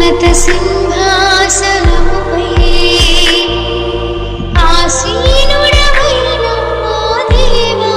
ఉన్నత సింహాసనముపై ఆసీనుడవైన మా దేవా,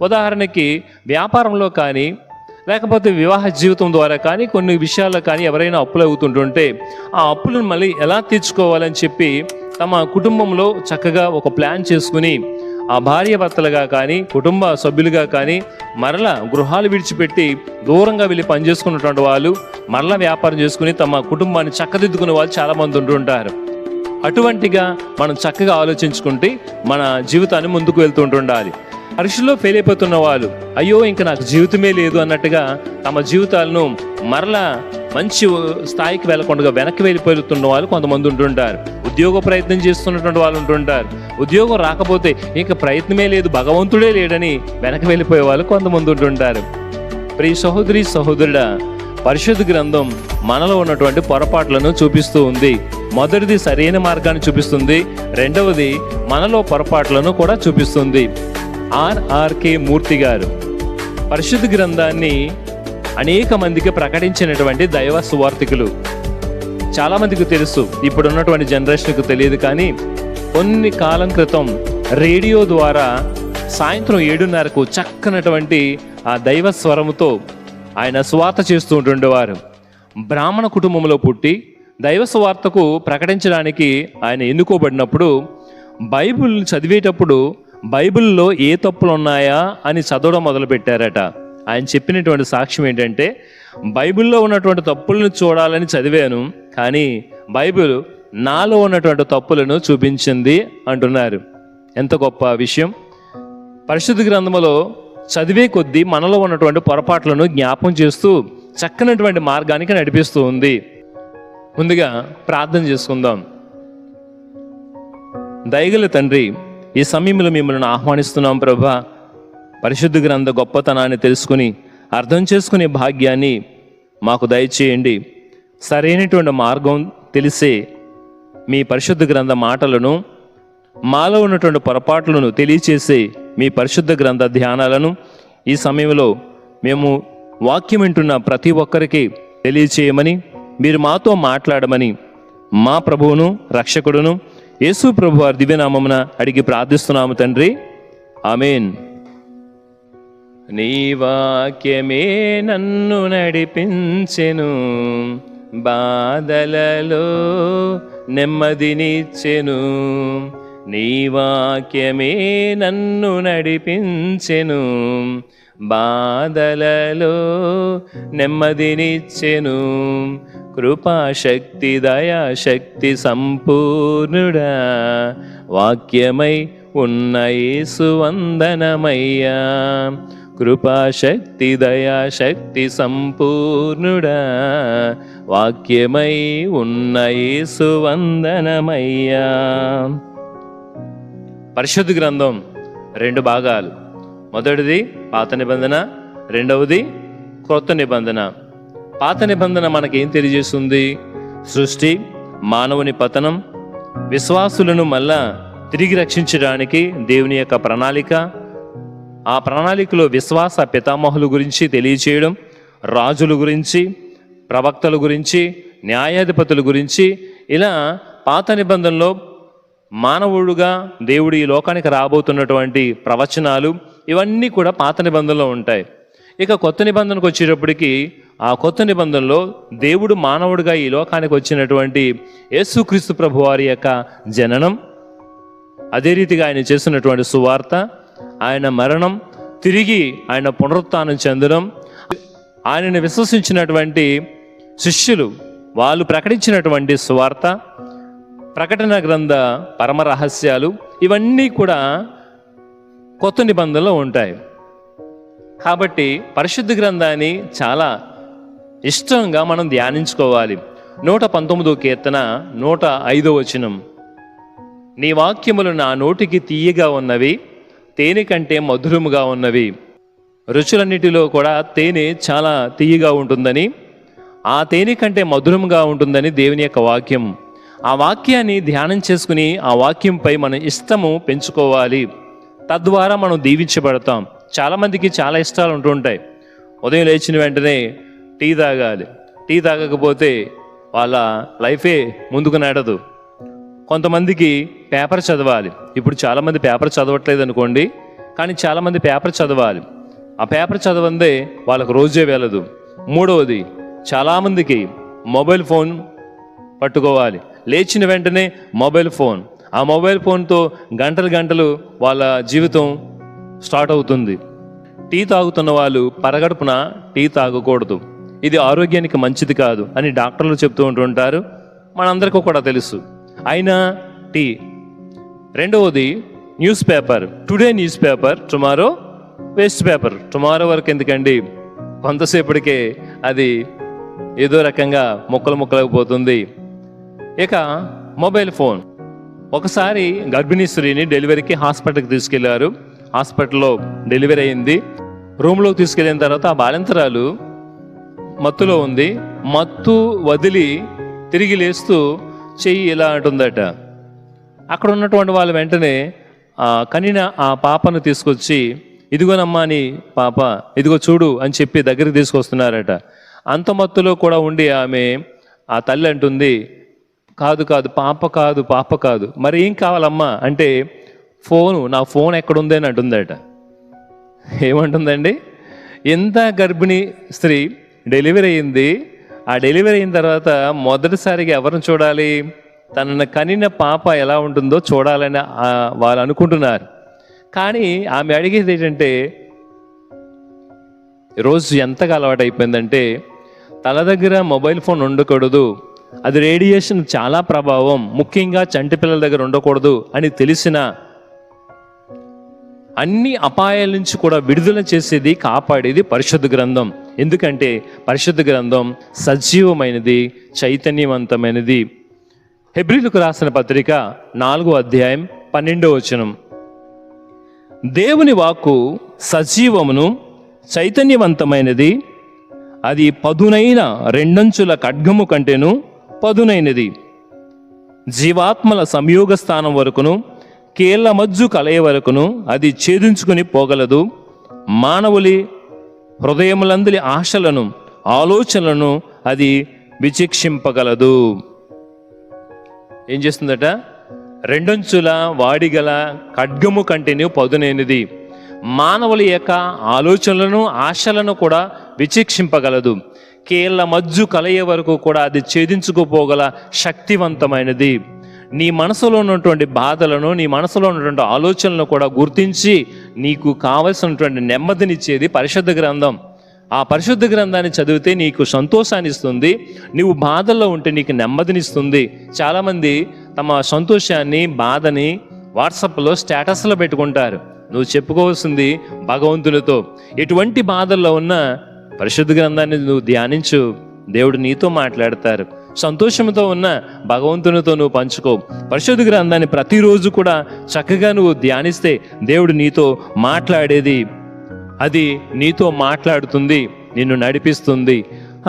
ఉదాహరణకి వ్యాపారంలో కానీ లేకపోతే వివాహ జీవితం ద్వారా కానీ కొన్ని విషయాల్లో కానీ ఎవరైనా అప్పులు అవుతుంటుంటే ఆ అప్పులను మళ్ళీ ఎలా తీర్చుకోవాలని చెప్పి తమ కుటుంబంలో చక్కగా ఒక ప్లాన్ చేసుకుని ఆ భార్యాభర్తలుగా కానీ కుటుంబ సభ్యులుగా కానీ మరలా గృహాలు విడిచిపెట్టి దూరంగా వెళ్ళి పనిచేసుకున్నటువంటి వాళ్ళు మరలా వ్యాపారం చేసుకుని తమ కుటుంబాన్ని చక్కదిద్దుకునే వాళ్ళు చాలామంది ఉంటుంటారు. అటువంటిగా మనం చక్కగా ఆలోచించుకుంటే మన జీవితాన్ని ముందుకు వెళ్తుంటుండాలి. పరీక్షలో ఫెయిల్ అయిపోతున్న వాళ్ళు అయ్యో ఇంకా నాకు జీవితమే లేదు అన్నట్టుగా తమ జీవితాలను మరలా మంచి స్థాయికి వెళ్ళకుండా వెనక్కి వెళ్ళిపోతున్న వాళ్ళు కొంతమంది ఉంటుంటారు. ఉద్యోగ ప్రయత్నం చేస్తున్నటువంటి వాళ్ళు ఉంటుంటారు. ఉద్యోగం రాకపోతే ఇంకా ప్రయత్నమే లేదు, భగవంతుడే లేడని వెనక్కి వెళ్ళిపోయే వాళ్ళు కొంతమంది ఉంటుంటారు. ప్రియ సహోదరి సహోదరుడా, పరిశుద్ధ గ్రంథం మనలో ఉన్నటువంటి పొరపాట్లను చూపిస్తూ ఉంది. మొదటిది సరైన మార్గాన్ని చూపిస్తుంది, రెండవది మనలో పొరపాట్లను కూడా చూపిస్తుంది. ఆర్ఆర్కే మూర్తి గారు పరిశుద్ధ గ్రంథాన్ని అనేక మందికి ప్రకటించినటువంటి దైవ సువార్థికులు. చాలామందికి తెలుసు, ఇప్పుడు ఉన్నటువంటి జనరేషన్కు తెలియదు. కానీ కొన్ని కాలం క్రితం రేడియో ద్వారా సాయంత్రం 7:30కు చక్కనటువంటి ఆ దైవ స్వరముతో ఆయన సువార్త చేస్తూ ఉంటుండేవారు. బ్రాహ్మణ కుటుంబంలో పుట్టి దైవ సువార్తకు ప్రకటించడానికి ఆయన ఎన్నుకోబడినప్పుడు బైబిల్ చదివేటప్పుడు బైబిల్లో ఏ తప్పులు ఉన్నాయా అని చదవడం మొదలుపెట్టారట. ఆయన చెప్పినటువంటి సాక్ష్యం ఏంటంటే, బైబిల్లో ఉన్నటువంటి తప్పులను చూడాలని చదివాను, కానీ బైబిల్ నాలో ఉన్నటువంటి తప్పులను చూపించింది అంటున్నారు. ఎంత గొప్ప విషయం! పరిశుద్ధ గ్రంథములో చదివే కొద్దీ మనలో ఉన్నటువంటి పొరపాట్లను జ్ఞాపం చేస్తూ చక్కనటువంటి మార్గానికి నడిపిస్తూ ఉంది. ముందుగా ప్రార్థన చేసుకుందాం. దయగల తండ్రి, ఈ సమయంలో మిమ్మల్ని ఆహ్వానిస్తున్నాం ప్రభా. పరిశుద్ధ గ్రంథ గొప్పతనాన్ని తెలుసుకుని అర్థం చేసుకునే భాగ్యాన్ని మాకు దయచేయండి. సరైనటువంటి మార్గం తెలిసే మీ పరిశుద్ధ గ్రంథ మాటలను, మాలో ఉన్నటువంటి పొరపాట్లను తెలియచేసే మీ పరిశుద్ధ గ్రంథ ధ్యానాలను ఈ సమయంలో మేము వాక్యం వింటున్న ప్రతి ఒక్కరికి తెలియచేయమని, మీరు మాతో మాట్లాడమని మా ప్రభువును రక్షకుడును యేసు ప్రభు వారి దివ్యనామమున అడిగి ప్రార్థిస్తున్నాము తండ్రి. ఆమేన్. నీ వాక్యమే నన్ను నడిపించెను, బాధలలో నెమ్మదినిచ్చెను. నీ వాక్యమే నన్ను నడిపించెను, బాధలలో నెమ్మదినిచ్చెను. కృపాశక్తి దయాశక్తి సంపూర్ణుడా, వాక్యమై ఉన్న యేసు వందనమయ్యా. కృపాశక్తి దయాశక్తి సంపూర్ణుడా, వాక్యమై ఉన్న యేసు వందనమయ్యా. పరిశుద్ధ గ్రంథం 2 భాగాలు. మొదటిది పాత నిబంధన, రెండవది క్రొత్త నిబంధన. పాత నిబంధన మనకేం తెలియజేస్తుంది? సృష్టి, మానవుని పతనం, విశ్వాసులను మళ్ళా తిరిగి రక్షించడానికి దేవుని యొక్క ప్రణాళిక. ఆ ప్రణాళికలో విశ్వాస పితామహుల గురించి తెలియచేయడం, రాజుల గురించి, ప్రవక్తల గురించి, న్యాయాధిపతుల గురించి, ఇలా పాత నిబంధనలో మానవుడుగా దేవుడు ఈ లోకానికి రాబోతున్నటువంటి ప్రవచనాలు ఇవన్నీ కూడా పాత నిబంధనలో ఉంటాయి. ఇక కొత్త నిబంధనకు వచ్చేటప్పటికి ఆ కొత్త నిబంధనలో దేవుడు మానవుడిగా ఈ లోకానికి వచ్చినటువంటి యేసుక్రీస్తు ప్రభు వారి యొక్క జననం, అదే రీతిగా ఆయన చేస్తున్నటువంటి సువార్త, ఆయన మరణం, తిరిగి ఆయన పునరుత్థానం చెందడం, ఆయనను విశ్వసించినటువంటి శిష్యులు వాళ్ళు ప్రకటించినటువంటి సువార్త, ప్రకటన గ్రంథ పరమ రహస్యాలు, ఇవన్నీ కూడా కొత్త నిబంధనలో ఉంటాయి. కాబట్టి పరిశుద్ధ గ్రంథాన్ని చాలా ఇష్టంగా మనం ధ్యానించుకోవాలి. 119వ కీర్తన 105వ వచనం, నీ వాక్యములు నా నోటికి తీయగా ఉన్నవి, తేనె కంటే మధురముగా ఉన్నవి. రుచులన్నిటిలో కూడా తేనె చాలా తీయగా ఉంటుందని, ఆ తేనె కంటే మధురముగా ఉంటుందని దేవుని యొక్క వాక్యం. ఆ వాక్యాన్ని ధ్యానం చేసుకుని ఆ వాక్యంపై మన ఇష్టము పెంచుకోవాలి. తద్వారా మనం దీవించబడతాం. చాలామందికి చాలా ఇష్టాలు ఉంటుంటాయి. ఉదయం లేచిన వెంటనే టీ తాగాలి, టీ తాగకపోతే వాళ్ళ లైఫే ముందుకు నడదు. కొంతమందికి పేపర్ చదవాలి. ఇప్పుడు చాలామంది పేపర్ చదవట్లేదు అనుకోండి, కానీ చాలామంది పేపర్ చదవాలి. ఆ పేపర్ చదవందే వాళ్ళకు రోజే వెళ్ళదు. మూడవది, చాలామందికి మొబైల్ ఫోన్ పట్టుకోవాలి. లేచిన వెంటనే మొబైల్ ఫోన్, ఆ మొబైల్ ఫోన్తో గంటలు గంటలు వాళ్ళ జీవితం స్టార్ట్ అవుతుంది. టీ తాగుతున్న వాళ్ళు పరగడుపున టీ తాగకూడదు, ఇది ఆరోగ్యానికి మంచిది కాదు అని డాక్టర్లు చెప్తూ ఉంటుంటారు, మనందరికీ కూడా తెలుసు. అయినా టీ. రెండవది news paper. Today news paper, tomorrow waste paper. Tomorrow వరకు ఎందుకండి, కొంతసేపటికే అది ఏదో రకంగా ముక్కలు ముక్కలైపోతుంది. ఇక మొబైల్ ఫోన్. ఒకసారి గర్భిణీ స్త్రీని డెలివరీకి హాస్పిటల్కి తీసుకెళ్లారు. హాస్పిటల్లో డెలివరీ అయింది. రూమ్లోకి తీసుకెళ్ళిన తర్వాత ఆ బాలింతరాలు మత్తులో ఉంది. మత్తు వదిలి తిరిగి లేస్తూ చెయ్యి ఇలా అంటుందట. అక్కడ ఉన్నటువంటి వాళ్ళు వెంటనే కనిన ఆ పాపను తీసుకొచ్చి, ఇదిగోనమ్మా నీ పాప, ఇదిగో చూడు అని చెప్పి దగ్గరికి తీసుకొస్తున్నారట. అంత మత్తులో కూడా ఉండి ఆమె ఆ తల్లి అంటుంది, కాదు కాదు పాప కాదు, మరి ఏం కావాలమ్మా అంటే, నా ఫోన్ ఎక్కడుంది అని అంటుందట. ఏమంటుందండి? ఎంత గర్భిణీ స్త్రీ డెలివరీ అయింది. ఆ డెలివరీ అయిన తర్వాత మొదటిసారిగా ఎవరిని చూడాలి? తనను కనిన పాప ఎలా ఉంటుందో చూడాలని వాళ్ళు అనుకుంటున్నారు. కానీ ఆమె అడిగేది ఏంటంటే, రోజు ఎంతగా అలవాటు అయిపోయిందంటే, తల దగ్గర మొబైల్ ఫోన్ ఉండకూడదు, అది రేడియేషన్ చాలా ప్రభావం, ముఖ్యంగా చంటి పిల్లల దగ్గర ఉండకూడదు అని తెలిసిన అన్ని అపాయాల నుంచి కూడా విడుదల చేసేది, కాపాడేది పరిశుద్ధ గ్రంథం. ఎందుకంటే పరిశుద్ధ గ్రంథం సజీవమైనది, చైతన్యవంతమైనది. హెబ్రీలకు రాసిన పత్రిక 4వ అధ్యాయం 12వ వచనం, దేవుని వాక్కు సజీవమును చైతన్యవంతమైనది, అది పదునైన రెండంచుల ఖడ్గము కంటేను పదునైనది, జీవాత్మల సంయోగ స్థానం వరకును కీళ్ళ మజ్జు కలయ వరకును అది ఛేదించుకుని పోగలదు, మానవులి హృదయములందరి ఆశలను ఆలోచనలను అది విచక్షింపగలదు. ఏం చేస్తుందట? రెండంచుల వాడిగల ఖడ్గము కంటేను పదునైనది, మానవుల యొక్క ఆలోచనలను ఆశలను కూడా విచక్షింపగలదు, కీళ్ళ మజ్జు కలయ వరకు కూడా అది ఛేదించుకుపోగల శక్తివంతమైనది. నీ మనసులో ఉన్నటువంటి బాధలను, నీ మనసులో ఉన్నటువంటి ఆలోచనలను కూడా గుర్తించి నీకు కావలసినటువంటి నెమ్మదినిచ్చేది పరిశుద్ధ గ్రంథం. ఆ పరిశుద్ధ గ్రంథాన్ని చదివితే నీకు సంతోషాన్ని ఇస్తుంది, నీవు బాధల్లో ఉంటే నీకు నెమ్మదినిస్తుంది. చాలామంది తమ సంతోషాన్ని, బాధని వాట్సాప్లో స్టేటస్లో పెట్టుకుంటారు. నువ్వు చెప్పుకోవాల్సింది భగవంతునితో. ఎటువంటి బాధల్లో ఉన్నా పరిశుద్ధ గ్రంథాన్ని నువ్వు ధ్యానించు, దేవుడు నీతో మాట్లాడతారు. సంతోషంతో ఉన్న భగవంతునితో నువ్వు పంచుకో. పరిశుద్ధ గ్రంథాన్ని ప్రతిరోజు కూడా చక్కగా నువ్వు ధ్యానిస్తే దేవుడు నీతో మాట్లాడేది, అది నీతో మాట్లాడుతుంది, నిన్ను నడిపిస్తుంది.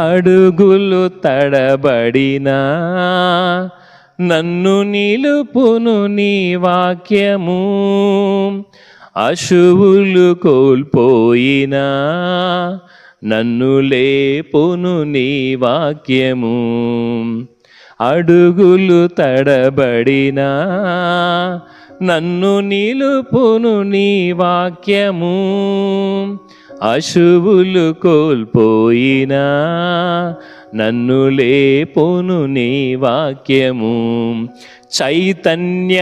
అడుగులు తడబడినా నన్ను నిలుపును నీ వాక్యము, అశువులు కోల్పోయినా నన్ను లేపును నీ వాక్యము. అడుగులు తడబడినా నన్ను నిలుపును నీ వాక్యము, అశువులు కోల్పోయినా నన్ను లేపును నీ వాక్యము. చైతన్యమైనది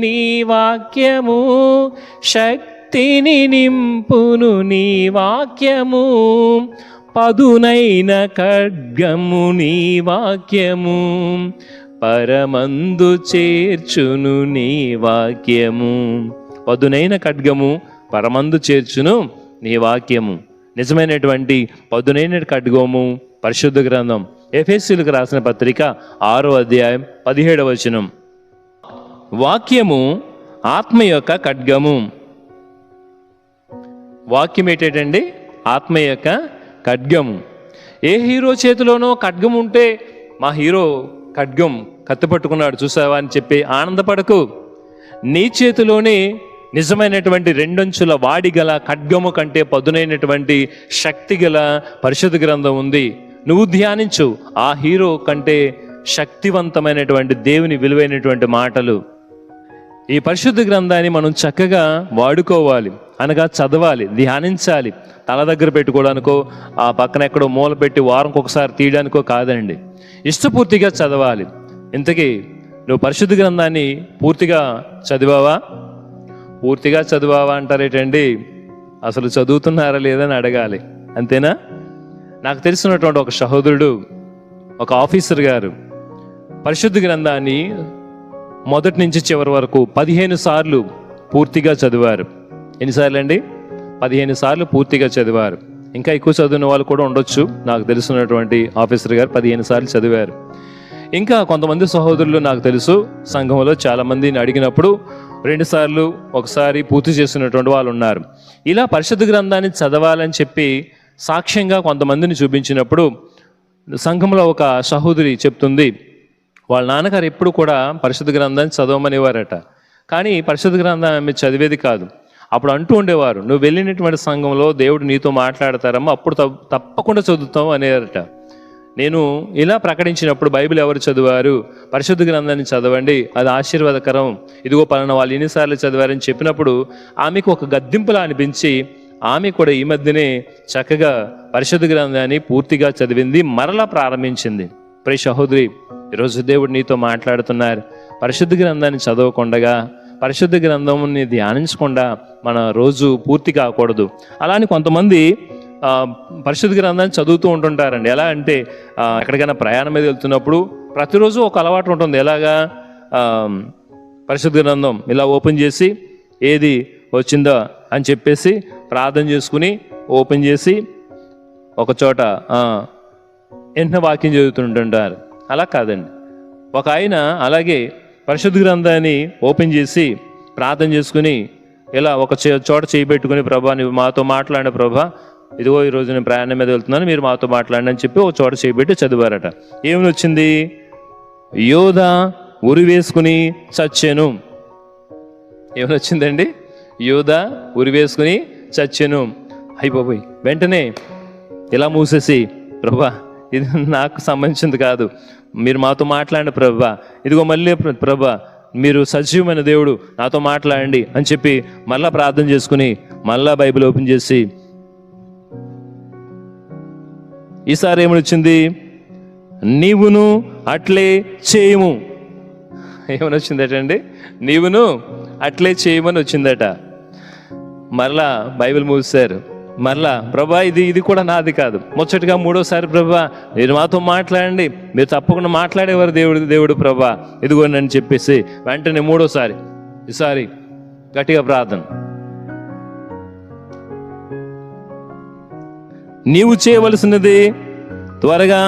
నీ వాక్యము, శక్తిని నింపును నీ వాక్యము, పదునైన ఖడ్గము నీ వాక్యము, పరమందు చేర్చును నీ వాక్యము. పదునైన ఖడ్గము పరమందు చేర్చును నీ వాక్యము. నిజమైనటువంటి పదునైన ఖడ్గము పరిశుద్ధ గ్రంథం. ఎఫెసీయులకు రాసిన పత్రిక 6వ అధ్యాయం 17వ వచనం, వాక్యము ఆత్మ యొక్క ఖడ్గము. వాక్యం ఏంటండి? ఆత్మ యొక్క ఖడ్గము. ఏ హీరో చేతిలోనో ఖడ్గం ఉంటే, మా హీరో ఖడ్గం కత్తి పట్టుకున్నాడు చూసావా అని చెప్పి ఆనందపడకు. నీ చేతిలోనే నిజమైనటువంటి రెండంచుల వాడిగల ఖడ్గము కంటే పదునైనటువంటి శక్తి గల పరిశుద్ధ గ్రంథం ఉంది. నువ్వు ధ్యానించు. ఆ హీరో కంటే శక్తివంతమైనటువంటి దేవుని విలువైనటువంటి మాటలు. ఈ పరిశుద్ధ గ్రంథాన్ని మనం చక్కగా వాడుకోవాలి, అనగా చదవాలి, ధ్యానించాలి. తల దగ్గర పెట్టుకోవడానికో, ఆ పక్కన ఎక్కడో మూల పెట్టి వారంకి ఒకసారి తీయడానికో కాదండి, ఇష్టపూర్తిగా చదవాలి. ఇంతకీ నువ్వు పరిశుద్ధ గ్రంథాన్ని పూర్తిగా చదివావా? పూర్తిగా చదివావా అంటారేటండి? అసలు చదువుతున్నారా లేదని అడగాలి, అంతేనా? నాకు తెలిసినటువంటి ఒక సహోదరుడు, ఒక ఆఫీసర్ గారు పరిశుద్ధ గ్రంథాన్ని మొదటి నుంచి చివరి వరకు 15 సార్లు పూర్తిగా చదివారు. ఎన్నిసార్లు అండి? 15 సార్లు పూర్తిగా చదివారు. ఇంకా ఎక్కువ చదివిన వాళ్ళు కూడా ఉండొచ్చు. నాకు తెలిసినటువంటి ఆఫీసర్ గారు 15 సార్లు చదివారు. ఇంకా కొంతమంది సహోదరులు నాకు తెలుసు, సంఘంలో చాలామందిని అడిగినప్పుడు 2 సార్లు, ఒకసారి పూర్తి చేసినటువంటి వాళ్ళు ఉన్నారు. ఇలా పరిశుద్ధ గ్రంథాన్ని చదవాలని చెప్పి సాక్ష్యంగా కొంతమందిని చూపించినప్పుడు సంఘంలో ఒక సహోదరి చెప్తుంది, వాళ్ళ నాన్నగారు ఎప్పుడు కూడా పరిశుద్ధ గ్రంథాన్ని చదవమనేవారట. కానీ పరిశుద్ధ గ్రంథం ఆమె చదివేది కాదు. అప్పుడు అంటూ ఉండేవారు, నువ్వు వెళ్ళినటువంటి సంఘంలో దేవుడు నీతో మాట్లాడతారమ్మా, అప్పుడు తప్పకుండా చదువుతావు అనేవారట. నేను ఇలా ప్రకటించినప్పుడు బైబిల్ ఎవరు చదివారు, పరిశుద్ధ గ్రంథాన్ని చదవండి, అది ఆశీర్వాదకరం, ఇదిగో పలానా వాళ్ళు ఎన్నిసార్లు చదివారని చెప్పినప్పుడు ఆమెకు ఒక గద్దింపులా అనిపించి ఆమె కూడా ఈ మధ్యనే చక్కగా పరిశుద్ధ గ్రంథాన్ని పూర్తిగా చదివింది, మరలా ప్రారంభించింది. ప్రియ సహోదరి, ఈరోజు దేవుడు నీతో మాట్లాడుతున్నారు. పరిశుద్ధ గ్రంథాన్ని చదవకుండగా, పరిశుద్ధ గ్రంథంని ధ్యానించకుండా మన రోజు పూర్తి కాకూడదు. అలానే కొంతమంది పరిశుద్ధ గ్రంథాన్ని చదువుతూ ఉంటుంటారండి. ఎలా అంటే ఎక్కడికైనా ప్రయాణం మీద వెళ్తున్నప్పుడు ప్రతిరోజు ఒక అలవాటు ఉంటుంది. ఎలాగా, పరిశుద్ధ గ్రంథం ఇలా ఓపెన్ చేసి ఏది వచ్చిందో అని చెప్పేసి ప్రార్థన చేసుకుని ఓపెన్ చేసి ఒక చోట వెంటనే వాక్యం చదువుతుంటుంటారు. అలా కాదండి. ఒక ఆయన అలాగే పరిశుద్ధ గ్రంథాన్ని ఓపెన్ చేసి ప్రార్థన చేసుకుని ఇలా ఒక చోట చేయబెట్టుకుని, ప్రభా నువ్వు మాతో మాట్లాడిన ప్రభా, ఇదిగో ఈరోజు నేను ప్రయాణం మీద వెళ్తున్నాను, మీరు మాతో మాట్లాడండి అని చెప్పి ఒక చోట చేయబెట్టి చదివారట. ఏమని వచ్చింది? యోధ ఉరి వేసుకుని చచ్చెను. ఏమని వచ్చిందండి? యోధ ఉరి వేసుకుని చచ్చెను. అయిపోయి వెంటనే ఇలా మూసేసి, ప్రభా ఇది నాకు సంబంధించింది కాదు, మీరు మాతో మాట్లాడండి ప్రభా, ఇదిగో మళ్ళీ ప్రభా మీరు సజీవమైన దేవుడు, నాతో మాట్లాడండి అని చెప్పి మళ్ళా ప్రార్థన చేసుకుని మళ్ళా బైబిల్ ఓపెన్ చేసి ఈసారి ఏమని వచ్చింది? నీవును అట్లే చేయము. ఏమని వచ్చిందటండి? నీవును అట్లే చేయమని వచ్చిందట. మరలా బైబిల్ మూసారు. మరలా ప్రభా ఇది కూడా నాది కాదు. ముచ్చటగా మూడోసారి, ప్రభా మీరు మాతో మాట్లాడండి, మీరు తప్పకుండా మాట్లాడేవారు దేవుడు ప్రభా, ఇదిగోండి అని చెప్పేసి వెంటనే మూడోసారి, ఈసారి గట్టిగా ప్రార్థన. నీవు చేయవలసినది త్వరగా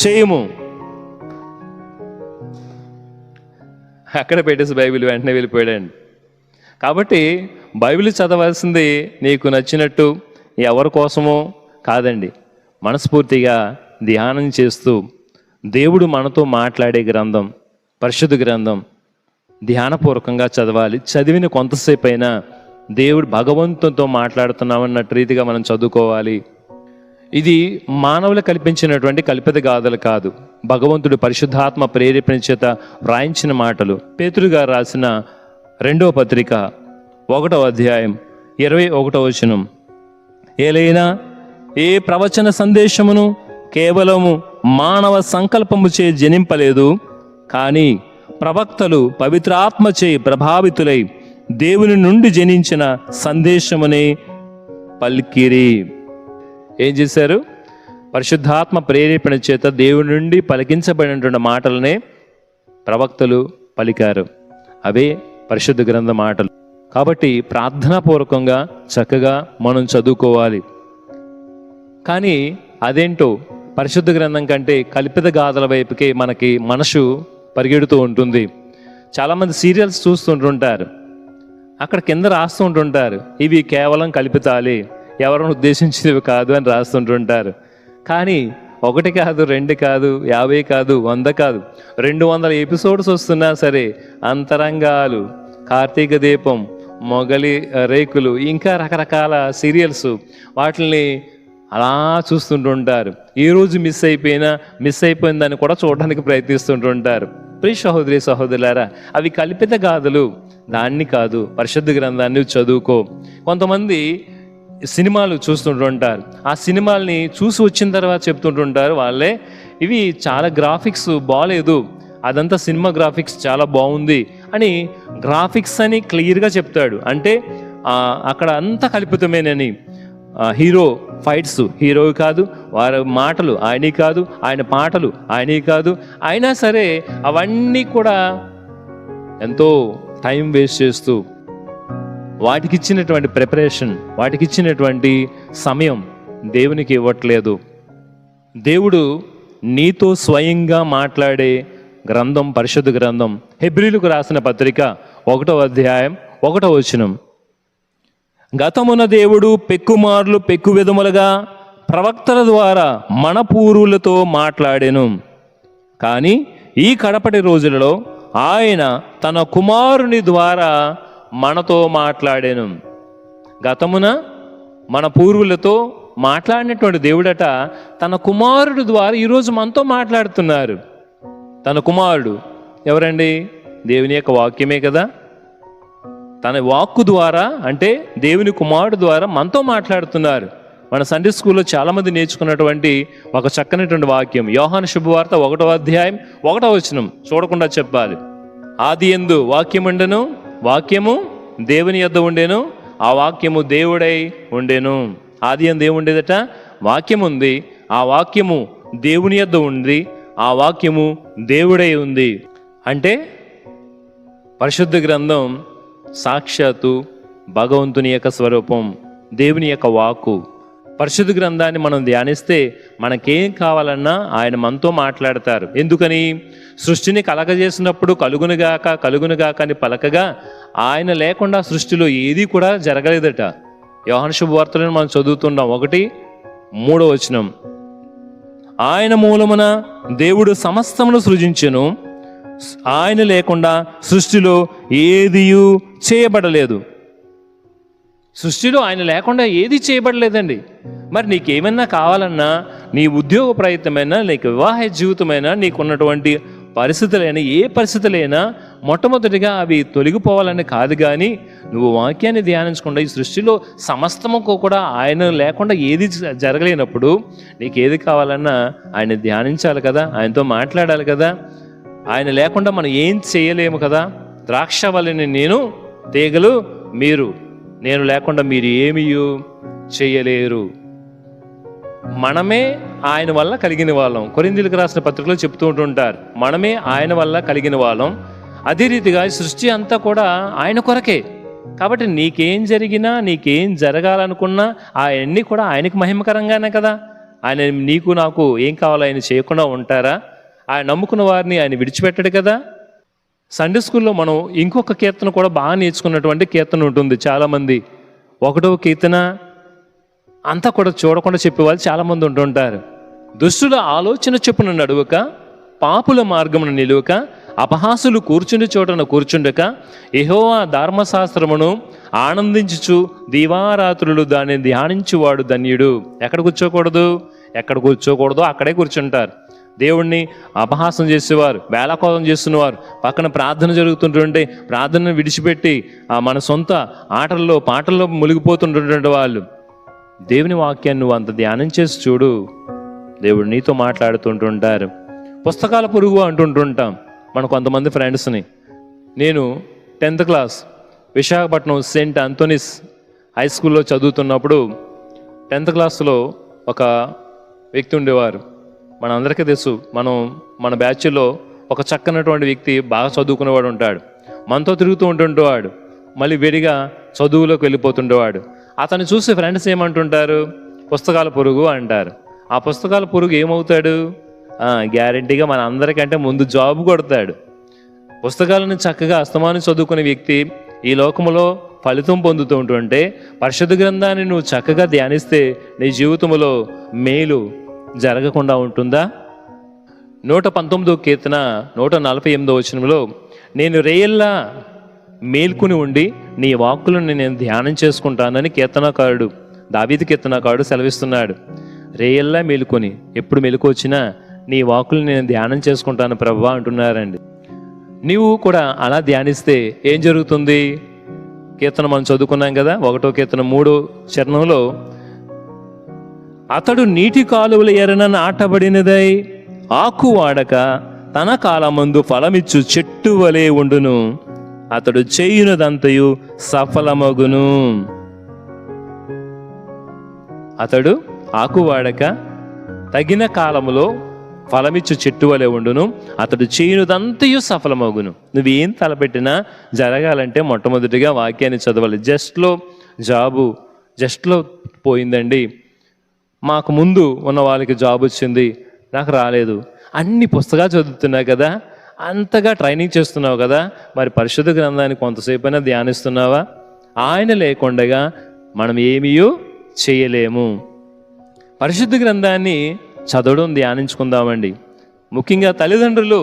చేయము. అక్కడ పెట్టేసి బైబిల్ వెంటనే వెళ్ళిపోయాడండి. కాబట్టి బైబిల్ చదవాల్సింది నీకు నచ్చినట్టు ఎవరి కోసమో కాదండి, మనస్ఫూర్తిగా ధ్యానం చేస్తూ దేవుడు మనతో మాట్లాడే గ్రంథం పరిశుద్ధ గ్రంథం ధ్యానపూర్వకంగా చదవాలి. చదివిన కొంతసేపు అయినా దేవుడు భగవంతునితో మాట్లాడుతున్నామన్నట్టు రీతిగా మనం చదువుకోవాలి. ఇది మానవులు కల్పించినటువంటి కల్పిత గాథలు కాదు, భగవంతుడు పరిశుద్ధాత్మ ప్రేరేపణ చేత వ్రాయించిన మాటలు. పేతురు గారు రాసిన 2వ పత్రిక 1వ అధ్యాయం 21వ వచనం, ఏలైనా ఏ ప్రవచన సందేశమును కేవలము మానవ సంకల్పముచే జనింపలేదు, కానీ ప్రవక్తలు పవిత్రాత్మచే ప్రభావితులై దేవుని నుండి జనించిన సందేశమునే పలికిరి. ఏం చేశారు? పరిశుద్ధాత్మ ప్రేరేపణ చేత దేవుని నుండి పలికించబడినటువంటి మాటలనే ప్రవక్తలు పలికారు. అవే పరిశుద్ధ గ్రంథ మాటలు. కాబట్టి ప్రార్థనాపూర్వకంగా చక్కగా మనం చదువుకోవాలి. కానీ అదేంటో పరిశుద్ధ గ్రంథం కంటే కల్పిత గాథల వైపుకే మనకి మనసు పరిగెడుతూ ఉంటుంది. చాలామంది సీరియల్స్ చూస్తుంటుంటారు, అక్కడ కింద రాస్తూ ఉంటుంటారు, ఇవి కేవలం కల్పితాలే, ఎవరిని ఉద్దేశించినవి కాదు అని రాస్తుంటుంటారు. కానీ 1 కాదు, 2 కాదు, 50 కాదు, 100 కాదు, 200 ఎపిసోడ్స్ వస్తున్నా సరే అంతరంగాలు, కార్తీక దీపం, మొగలి రేకులు, ఇంకా రకరకాల సీరియల్స్, వాటిని అలా చూస్తుంటుంటారు. ఈరోజు మిస్ అయిపోయిందని కూడా చూడడానికి ప్రయత్నిస్తుంటుంటారు. ప్రియ సహోదరి సహోదరులారా, అవి కల్పిత గాథలు, దాన్ని కాదు, పరిశుద్ధ గ్రంథాన్ని చదువుకో. కొంతమంది సినిమాలు చూస్తుంటుంటారు, ఆ సినిమాల్ని చూసి వచ్చిన తర్వాత చెప్తుంటుంటారు వాళ్ళే, ఇవి చాలా గ్రాఫిక్స్ బాగాలేదు, అదంతా సినిమా గ్రాఫిక్స్ చాలా బాగుంది అని గ్రాఫిక్స్ అని క్లియర్గా చెప్తాడు. అంటే అక్కడ అంతా కల్పితమేనని. హీరో ఫైట్స్ హీరో కాదు, వారి మాటలు ఆయనే కాదు, ఆయన పాటలు ఆయనే కాదు, అయినా సరే అవన్నీ కూడా ఎంతో టైం వేస్ట్ చేస్తూ వాటికి ఇచ్చినటువంటి ప్రిపరేషన్, వాటికి ఇచ్చినటువంటి సమయం దేవునికి ఇవ్వట్లేదు. దేవుడు నీతో స్వయంగా మాట్లాడే గ్రంథం పరిశుద్ధ గ్రంథం. హెబ్రీలకు రాసిన పత్రిక 1వ అధ్యాయం 1వ వచనం, గతమున దేవుడు పెక్కుమార్లు పెక్కు విధములుగా ప్రవక్తల ద్వారా మన పూర్వులతో మాట్లాడెను, కానీ ఈ కడపటి రోజులలో ఆయన తన కుమారుని ద్వారా మనతో మాట్లాడెను. గతమున మన పూర్వులతో మాట్లాడినటువంటి దేవుడట తన కుమారుడు ద్వారా ఈరోజు మనతో మాట్లాడుతున్నారు. తన కుమారుడు ఎవరండి? దేవుని యొక్క వాక్యమే కదా. తన వాక్కు ద్వారా అంటే దేవుని కుమారుడు ద్వారా మనతో మాట్లాడుతున్నారు. మన సండే స్కూల్లో చాలామంది నేర్చుకున్నటువంటి ఒక చక్కనటువంటి వాక్యం యోహాను శుభవార్త 1వ అధ్యాయం 1వ వచనం చూడకుండా చెప్పాలి. ఆది యందు వాక్యముండెను, వాక్యము దేవుని యొద్ద ఉండెను, ఆ వాక్యము దేవుడై ఉండెను. ఆది యందు ఏముండేదట? వాక్యం ఉంది, ఆ వాక్యము దేవుని యొద్ద ఉంది, ఆ వాక్యము దేవుడై ఉంది. అంటే పరిశుద్ధ గ్రంథం సాక్షాత్తు భగవంతుని యొక్క స్వరూపం, దేవుని యొక్క వాక్కు. పరిశుద్ధ గ్రంథాన్ని మనం ధ్యానిస్తే మనకేం కావాలన్నా ఆయన మనతో మాట్లాడతారు. ఎందుకని? సృష్టిని కలగజేసినప్పుడు కలుగునుగాక అని పలకగా ఆయన లేకుండా సృష్టిలో ఏది కూడా జరగలేదట. యోహాను శుభవార్తలను మనం చదువుతున్నాం 1:3 వచనం. ఆయన మూలమున దేవుడు సమస్తమును సృజించెను, ఆయన లేకుండా సృష్టిలో ఏదియూ చేయబడలేదు. సృష్టిలో ఆయన లేకుండా ఏది చేయబడలేదండి. మరి నీకేమన్నా కావాలన్నా, నీ ఉద్యోగ ప్రయత్నమైనా, నీకు వివాహ జీవితమైనా, నీకున్నటువంటి పరిస్థితులైనా, ఏ పరిస్థితులైనా మొట్టమొదటిగా అవి తొలగిపోవాలని కాదు. కానీ నువ్వు వాక్యాన్ని ధ్యానించకుండా ఈ సృష్టిలో సమస్తముకు కూడా ఆయన లేకుండా ఏది జరగలేనప్పుడు నీకు ఏది కావాలన్నా ఆయన ధ్యానించాలి కదా, ఆయనతో మాట్లాడాలి కదా. ఆయన లేకుండా మనం ఏం చేయలేము కదా. ద్రాక్షవల్లిని నేను, తీగలు మీరు, నేను లేకుండా మీరు ఏమీ చేయలేరు. మనమే ఆయన వల్ల కలిగిన వాళ్ళం. కొరింథీయులకు రాసిన పత్రికలో చెప్తూ ఉంటుంటారు, మనమే ఆయన వల్ల కలిగిన వాళ్ళం. అదే రీతిగా సృష్టి అంతా కూడా ఆయన కొరకే. కాబట్టి నీకేం జరిగినా, నీకేం జరగాలనుకున్నా అవన్నీ కూడా ఆయనకి మహిమకరంగానే కదా. ఆయన నీకు నాకు ఏం కావాలో ఆయన చేయకుండా ఉంటారా? ఆయన నమ్ముకున్న వారిని ఆయన విడిచిపెట్టడు కదా. సండే స్కూల్లో మనం ఇంకొక కీర్తన కూడా బాగా నేర్చుకున్నటువంటి కీర్తన ఉంటుంది. చాలామంది 1వ కీర్తన అంతా కూడా చూడకుండా చెప్పేవాళ్ళు చాలామంది ఉంటుంటారు. దుష్టుల ఆలోచన చొప్పున నడువక, పాపుల మార్గమును నిలువక, అపహాసులు కూర్చుండి చోటన కూర్చుండక, యెహోవా ధర్మశాస్త్రమును ఆనందించుచు దీవారాత్రులు దాన్ని ధ్యానించువాడు ధన్యుడు. ఎక్కడ కూర్చోకూడదు అక్కడే కూర్చుంటారు. దేవుణ్ణి అపహాసం చేసేవారు, వేళాకోళం చేస్తున్నవారు, పక్కన ప్రార్థన జరుగుతుంటుంటే ప్రార్థనను విడిచిపెట్టి మన సొంత ఆటల్లో పాటల్లో మునిగిపోతుంటుంటే వాళ్ళు, దేవుని వాక్యాన్ని నువ్వు అంత ధ్యానం చేసి చూడు, దేవుడు నీతో మాట్లాడుతుంటుంటారు. పుస్తకాల పురుగు అంటుంటుంటాం మన కొంతమంది ఫ్రెండ్స్ని. నేను 10th class Visakhapatnam Saint Anthony's high స్కూల్లో చదువుతున్నప్పుడు 10th క్లాస్లో ఒక వ్యక్తి ఉండేవారు. మనందరికీ తెలుసు, మన బ్యాచ్లో ఒక చక్కనటువంటి వ్యక్తి, బాగా చదువుకునేవాడు ఉంటాడు. మనతో తిరుగుతూ ఉంటుండేవాడు, మళ్ళీ వేడిగా చదువులోకి వెళ్ళిపోతుండేవాడు. అతన్ని చూసి ఫ్రెండ్స్ ఏమంటుంటారు? పుస్తకాల పురుగు అంటారు. ఆ పుస్తకాల పురుగు ఏమవుతాడు? గ్యారంటీగా మన అందరికంటే ముందు జాబ్ కొడతాడు. పుస్తకాలను చక్కగా అస్తమానం చదువుకునే వ్యక్తి ఈ లోకంలో ఫలితం పొందుతూ ఉంటుంటే, పరిశుద్ధ గ్రంథాన్ని నువ్వు చక్కగా ధ్యానిస్తే నీ జీవితంలో మేలు జరగకుండా ఉంటుందా? 119వ కీర్తన 148వ వచనంలో, నేను రేయల్లా మేల్కొని ఉండి నీ వాక్కులను నేను ధ్యానం చేసుకుంటానని కీర్తనకారుడు, దావీదు కీర్తనకారుడు సెలవిస్తున్నాడు. రేయల్లా మేలుకొని, ఎప్పుడు మెలకు వచ్చినా నీ వాక్కులను నేను ధ్యానం చేసుకుంటాను ప్రభువా అంటున్నారండి. నీవు కూడా అలా ధ్యానిస్తే ఏం జరుగుతుంది? కీర్తన మనం చదువుకున్నాం కదా, 1వ కీర్తన 3వ చరణంలో, అతడు నీటి కాలువల ఎరన నాటబడినదై ఆకు వాడక తన కాలమందు ఫలమిచ్చు చెట్టు వలె ఉండును, అతడు చేయునదంతయు సఫలమగును. అతడు ఆకు వాడక తగిన కాలములో ఫలమిచ్చు చెట్టు వలె ఉండును, అతడు చేయునదంతయు సఫలమగును. నువ్వేం తలపెట్టినా జరగాలంటే మొట్టమొదటిగా వాక్యాన్ని చదవాలి. జస్ట్లో పోయిందండి, మాకు ముందు ఉన్న వాళ్ళకి జాబ్ వచ్చింది, నాకు రాలేదు. అన్ని పుస్తకాలు చదువుతున్నావు కదా, అంతగా ట్రైనింగ్ చేస్తున్నావు కదా, మరి పరిశుద్ధ గ్రంథాన్ని కొంతసేపైనా ధ్యానిస్తున్నావా? ఆయన లేకుండా మనం ఏమీ చేయలేము. పరిశుద్ధ గ్రంథాన్ని చదవడం ధ్యానించుకుందామండి. ముఖ్యంగా తల్లిదండ్రులు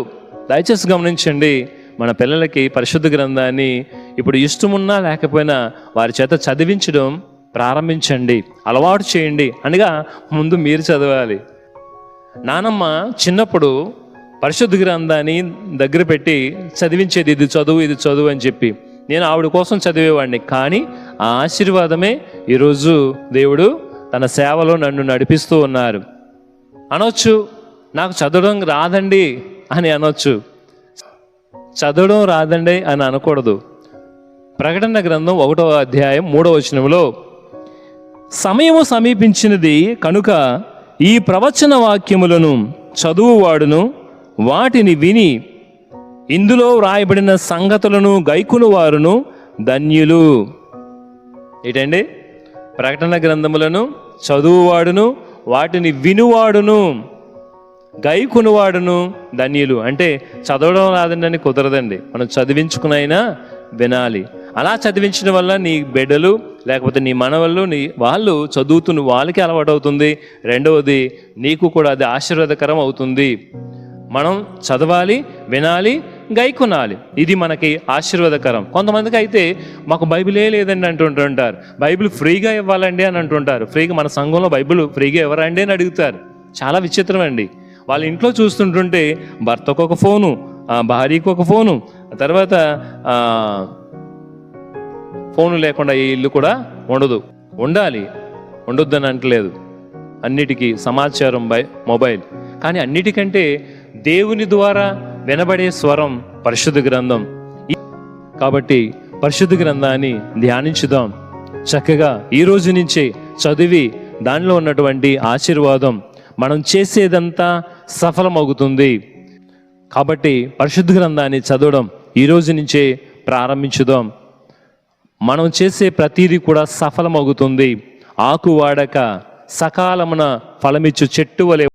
దయచేసి గమనించండి, మన పిల్లలకి పరిశుద్ధ గ్రంథాన్ని ఇప్పుడు ఇష్టమున్నా లేకపోయినా వారి చేత చదివించడం ప్రారంభించండి, అలవాటు చేయండి అనగా ముందు మీరు చదవాలి. నానమ్మ చిన్నప్పుడు పరిశుద్ధ గ్రంథాన్ని దగ్గర పెట్టి చదివించేది, ఇది చదువు అని చెప్పి. నేను ఆవిడ కోసం చదివేవాడిని. కానీ ఆ ఆశీర్వాదమే ఈరోజు దేవుడు తన సేవలో నన్ను నడిపిస్తూ ఉన్నారు. అనొచ్చు, నాకు చదవడం రాదండి అని అనొచ్చు. చదవడం రాదండి అని అనకూడదు. ప్రకటన గ్రంథం 1వ అధ్యాయం 3వ వచనంలో, సమయము సమీపించినది కనుక ఈ ప్రవచన వాక్యములను చదువువాడును వాటిని విని ఇందులో వ్రాయబడిన సంగతులను గైకును వారును ధన్యులు. ఏంటండి? ప్రకటన గ్రంథములను చదువువాడును వాటిని వినువాడును గైకునువాడును ధన్యులు. అంటే చదవడం రాదండి కుదరదండి, మనం చదివించుకునైనా వినాలి. అలా చదివించడం వల్ల నీ బిడ్డలు లేకపోతే నీ మనవళ్ళు వాళ్ళు చదువుతున్న వాళ్ళకి అలవాటు అవుతుంది. రెండవది నీకు కూడా అది ఆశీర్వాదకరం అవుతుంది. మనం చదవాలి, వినాలి, గైకొనాలి. ఇది మనకి ఆశీర్వాదకరం. కొంతమందికి అయితే మాకు బైబిలే లేదండి అంటుంటారు. బైబిల్ ఫ్రీగా ఇవ్వాలండి అని అంటుంటారు. ఫ్రీగా మన సంఘంలో బైబిల్ ఫ్రీగా ఇవ్వరండి అని అడుగుతారు. చాలా విచిత్రం అండి. వాళ్ళ ఇంట్లో చూస్తుంటుంటే భర్తకు ఒక ఫోను, భార్యకు ఒక ఫోను, తర్వాత ఫోను లేకుండా ఈ ఇల్లు కూడా ఉండదు. ఉండాలి, ఉండొద్దని అంటలేదు. అన్నిటికీ సమాచారం మొబైల్. కానీ అన్నిటికంటే దేవుని ద్వారా వినబడే స్వరం పరిశుద్ధ గ్రంథం. కాబట్టి పరిశుద్ధ గ్రంథాన్ని ధ్యానించుదాం. చక్కగా ఈ రోజు నుంచే చదివి దానిలో ఉన్నటువంటి ఆశీర్వాదం మనం చేసేదంతా సఫలమవుతుంది. కాబట్టి పరిశుద్ధ గ్రంథాన్ని చదవడం ఈ రోజు నుంచే ప్రారంభించుదాం. మనం చేసే ప్రతీది కూడా సఫలమవుతుంది. ఆకు వాడక సకాలమున ఫలమిచ్చు చెట్టు వలె